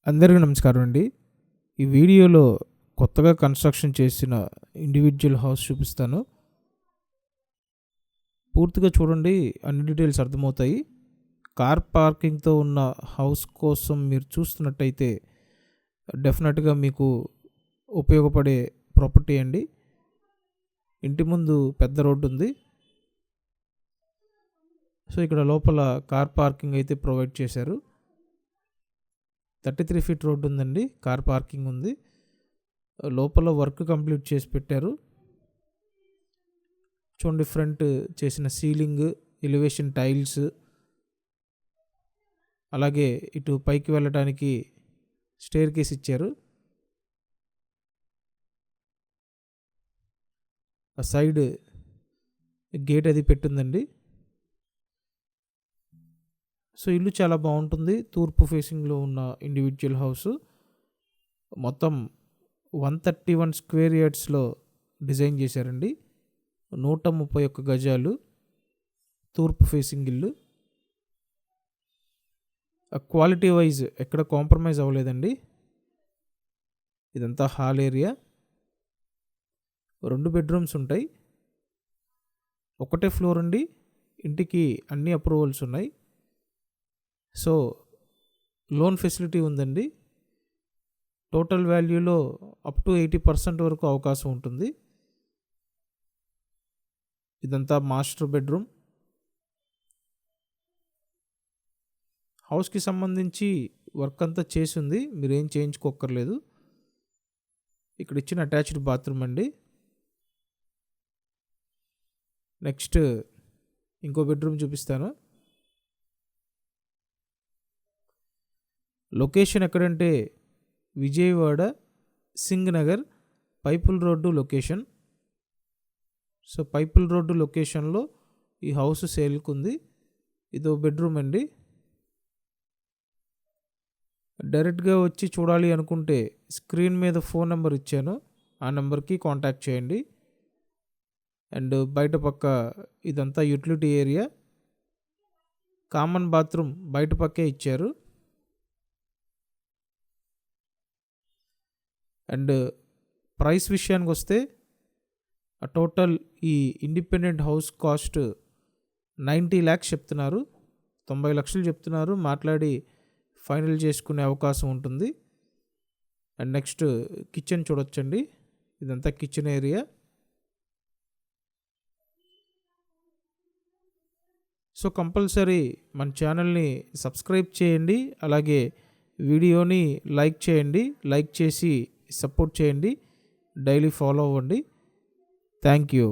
అందరికీ నమస్కారం అండి. ఈ వీడియోలో కొత్తగా కన్స్ట్రక్షన్ చేసిన ఇండివిడ్యువల్ హౌస్ చూపిస్తాను. పూర్తిగా చూడండి, అన్ని డీటెయిల్స్ అర్థమవుతాయి. కార్ పార్కింగ్తో ఉన్న హౌస్ కోసం మీరు చూస్తున్నట్టయితే డెఫినెట్గా మీకు ఉపయోగపడే ప్రాపర్టీ అండి. ఇంటి ముందు పెద్ద రోడ్డు ఉంది. సో ఇక్కడ లోపల కార్ పార్కింగ్ అయితే ప్రొవైడ్ చేశారు. 33 ఫీట్ రోడ్డు ఉందండి. కార్ పార్కింగ్ ఉంది. లోపల వర్క్ కంప్లీట్ చేసి పెట్టారు. చూడండి, ఫ్రంట్ చేసిన సీలింగ్, ఎలివేషన్ టైల్స్, అలాగే ఇటు పైకి వెళ్ళడానికి స్టేర్ కేస్ ఇచ్చారు. ఆ సైడ్ గేట్ అది పెట్టుందండి. సో ఇల్లు చాలా బాగుంటుంది. తూర్పు ఫేసింగ్లో ఉన్న ఇండివిడ్యువల్ హౌస్ మొత్తం 131 స్క్వేర్ యార్డ్స్లో డిజైన్ చేశారండి. 131 గజాలు తూర్పు ఫేసింగ్ ఇల్లు. క్వాలిటీ వైజ్ ఎక్కడ కాంప్రమైజ్ అవ్వలేదండి. ఇదంతా హాల్ ఏరియా. 2 బెడ్రూమ్స్ ఉంటాయి. ఒకటే ఫ్లోర్ అండి. ఇంటికి అన్ని అప్రూవల్స్ ఉన్నాయి. సో లోన్ ఫెసిలిటీ ఉందండి. టోటల్ వాల్యూలో అప్ టు 80% వరకు అవకాశం ఉంటుంది. ఇదంతా మాస్టర్ బెడ్రూమ్. హౌస్కి సంబంధించి వర్క్ అంతా చేసింది, మీరేం చేయించుకోక్కర్లేదు. ఇక్కడ ఇచ్చిన అటాచ్డ్ బాత్రూమ్ అండి. నెక్స్ట్ ఇంకో బెడ్రూమ్ చూపిస్తాను. లొకేషన్ ఎక్కడంటే Vijayawada Singhnagar Pipula road location. So Pipula road లొకేషన్లో ఈ హౌస్ సేల్కి ఉంది. ఇదో బెడ్రూమ్ అండి. డైరెక్ట్గా వచ్చి చూడాలి అనుకుంటే స్క్రీన్ మీద ఫోన్ నెంబర్ ఇచ్చాను, ఆ నెంబర్కి కాంటాక్ట్ చేయండి. అండ్ బయట పక్క ఇదంతా యూటిలిటీ ఏరియా. కామన్ బాత్రూమ్ బయట పక్కే ఇచ్చారు. అండ్ ప్రైస్ విషయానికి వస్తే టోటల్ ఈ ఇండిపెండెంట్ హౌస్ కాస్ట్ 90 lakhs చెప్తున్నారు. 90 లక్షలు చెప్తున్నారు. మాట్లాడి ఫైనల్ చేసుకునే అవకాశం ఉంటుంది. అండ్ నెక్స్ట్ కిచెన్ చూడొచ్చండి. ఇదంతా కిచెన్ ఏరియా. సో కంపల్సరీ మన ఛానల్ని సబ్స్క్రైబ్ చేయండి. అలాగే వీడియోని లైక్ చేయండి. లైక్ చేసి సపోర్ట్ చేయండి. డైలీ ఫాలో అవ్వండి. Thank you.